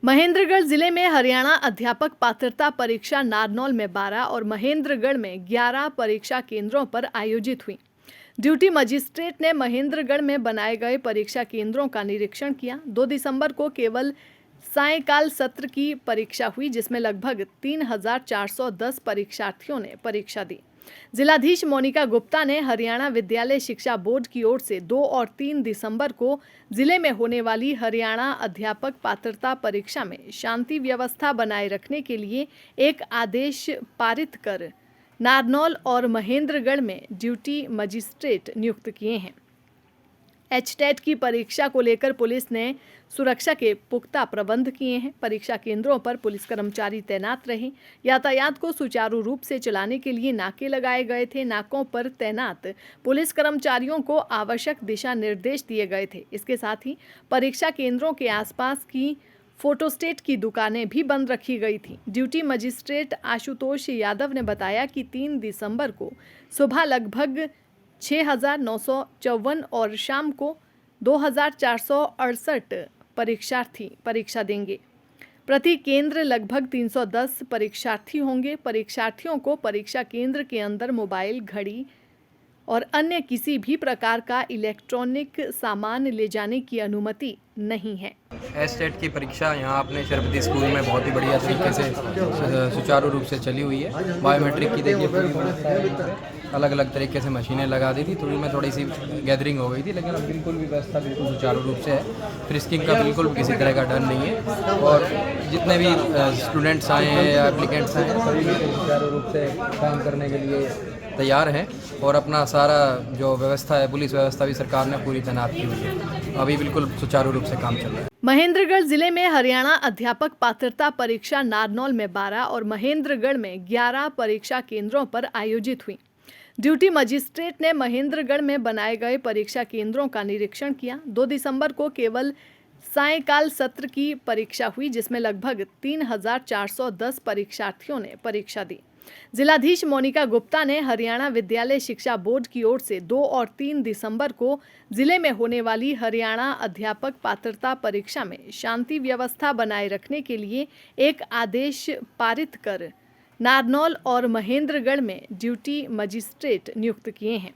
महेंद्रगढ़ जिले में हरियाणा अध्यापक पात्रता परीक्षा नारनौल में 12 और महेंद्रगढ़ में 11 परीक्षा केंद्रों पर आयोजित हुई। ड्यूटी मजिस्ट्रेट ने महेंद्रगढ़ में बनाए गए परीक्षा केंद्रों का निरीक्षण किया। 2 दिसंबर को केवल सायंकाल सत्र की परीक्षा हुई, जिसमें लगभग 3410 परीक्षार्थियों ने परीक्षा दी। जिलाधीश मोनिका गुप्ता ने हरियाणा विद्यालय शिक्षा बोर्ड की ओर से 2 और 3 दिसंबर को जिले में होने वाली हरियाणा अध्यापक पात्रता परीक्षा में शांति व्यवस्था बनाए रखने के लिए एक आदेश पारित कर नारनौल और महेंद्रगढ़ में ड्यूटी मजिस्ट्रेट नियुक्त किए हैं। एचटेट की परीक्षा को लेकर पुलिस ने सुरक्षा के पुख्ता प्रबंध किए हैं। परीक्षा केंद्रों पर पुलिस कर्मचारी तैनात रहे। यातायात को सुचारू रूप से चलाने के लिए नाके लगाए गए थे। नाकों पर तैनात पुलिस कर्मचारियों को आवश्यक दिशा निर्देश दिए गए थे। इसके साथ ही परीक्षा केंद्रों के आसपास की फोटोस्टेट की दुकानें भी बंद रखी गई थी। ड्यूटी मजिस्ट्रेट आशुतोष यादव ने बताया कि 3 दिसंबर को सुबह लगभग 6,954 और शाम को 2,468 परीक्षार्थी परीक्षा देंगे। प्रति केंद्र लगभग 310 परीक्षार्थी होंगे। परीक्षार्थियों को परीक्षा केंद्र के अंदर मोबाइल, घड़ी और अन्य किसी भी प्रकार का इलेक्ट्रॉनिक सामान ले जाने की अनुमति नहीं है। एचटेट की परीक्षा यहाँ अपने शरबती स्कूल में बहुत ही बढ़िया तरीके से सुचारू रूप से चली हुई है। बायोमेट्रिक की देखिए पूरी व्यवस्था है, अलग अलग तरीके से मशीनें लगा दी थी। थोड़ी सी गैदरिंग हो गई थी, लेकिन अब बिल्कुल भी व्यवस्था बिल्कुल सुचारू रूप से है। फ्रिस्किंग का बिल्कुल भी किसी तरह का डर नहीं है और जितने भी स्टूडेंट्स आए हैं या एप्लीकेंट्स आए हैं सभी सुचारू रूप से काम करने के लिए तैयार हैं और अपना सारा जो व्यवस्था है, पुलिस व्यवस्था भी सरकार ने पूरी तैनात की हुई है। अभी बिल्कुल सुचारू रूप से काम चल रहा है। महेंद्रगढ़ जिले में हरियाणा अध्यापक पात्रता परीक्षा नारनौल में 12 और महेंद्रगढ़ में 11 परीक्षा केंद्रों पर आयोजित हुई। ड्यूटी मजिस्ट्रेट ने महेंद्रगढ़ में बनाए गए परीक्षा केंद्रों का निरीक्षण किया। 2 दिसंबर को केवल सायंकाल सत्र की परीक्षा हुई, जिसमें लगभग 3410 परीक्षार्थियों ने परीक्षा दी। जिलाधीश मोनिका गुप्ता ने हरियाणा विद्यालय शिक्षा बोर्ड की ओर से 2 और 3 दिसंबर को जिले में होने वाली हरियाणा अध्यापक पात्रता परीक्षा में शांति व्यवस्था बनाए रखने के लिए एक आदेश पारित कर नारनौल और महेंद्रगढ़ में ड्यूटी मजिस्ट्रेट नियुक्त किए हैं।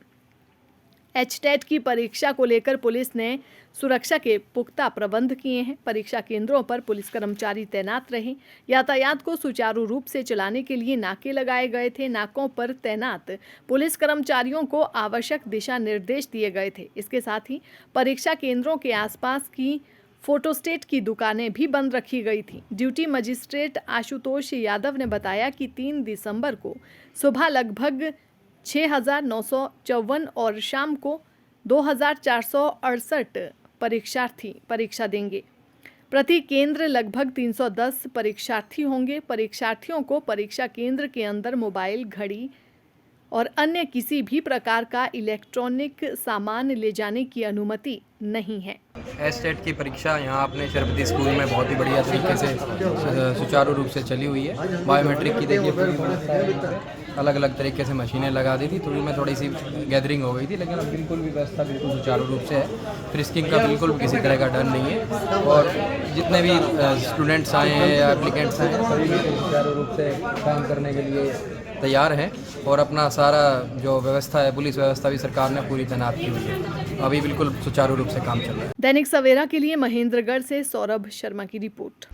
एचटेट की परीक्षा को लेकर पुलिस ने सुरक्षा के पुख्ता प्रबंध किए हैं। परीक्षा केंद्रों पर पुलिस कर्मचारी तैनात रहे। यातायात को सुचारू रूप से चलाने के लिए नाके लगाए गए थे। नाकों पर तैनात पुलिस कर्मचारियों को आवश्यक दिशा निर्देश दिए गए थे। इसके साथ ही परीक्षा केंद्रों के आसपास की फोटोस्टेट की दुकानें भी बंद रखी गई थी। ड्यूटी मजिस्ट्रेट आशुतोष यादव ने बताया कि 3 दिसंबर को सुबह लगभग 6,954 और शाम को 2,468 परीक्षार्थी परीक्षा देंगे। प्रति केंद्र लगभग 310 परीक्षार्थी होंगे। परीक्षार्थियों को परीक्षा केंद्र के अंदर मोबाइल, घड़ी और अन्य किसी भी प्रकार का इलेक्ट्रॉनिक सामान ले जाने की अनुमति नहीं है। एचटेट की परीक्षा यहाँ अपने शरबती स्कूल में बहुत ही बढ़िया तरीके से सुचारू रूप से चली हुई है। बायोमेट्रिक की देखिए पूरी व्यवस्था है, अलग अलग तरीके से मशीनें लगा दी थी। थोड़ी सी गैदरिंग हो गई थी, लेकिन अब बिल्कुल भी व्यवस्था बिल्कुल सुचारू रूप से है। फ्रिस्किंग का बिल्कुल भी किसी तरह का डर नहीं है और जितने भी स्टूडेंट्स आए हैं या एप्लीकेंट्स आए हैं सभी सुचारू रूप से काम करने के लिए तैयार हैं और अपना सारा जो व्यवस्था है, पुलिस व्यवस्था भी सरकार ने पूरी तैनात की हुई है। अभी बिल्कुल सुचारू रूप से काम चल रहा है। दैनिक सवेरा के लिए महेंद्रगढ़ से सौरभ शर्मा की रिपोर्ट।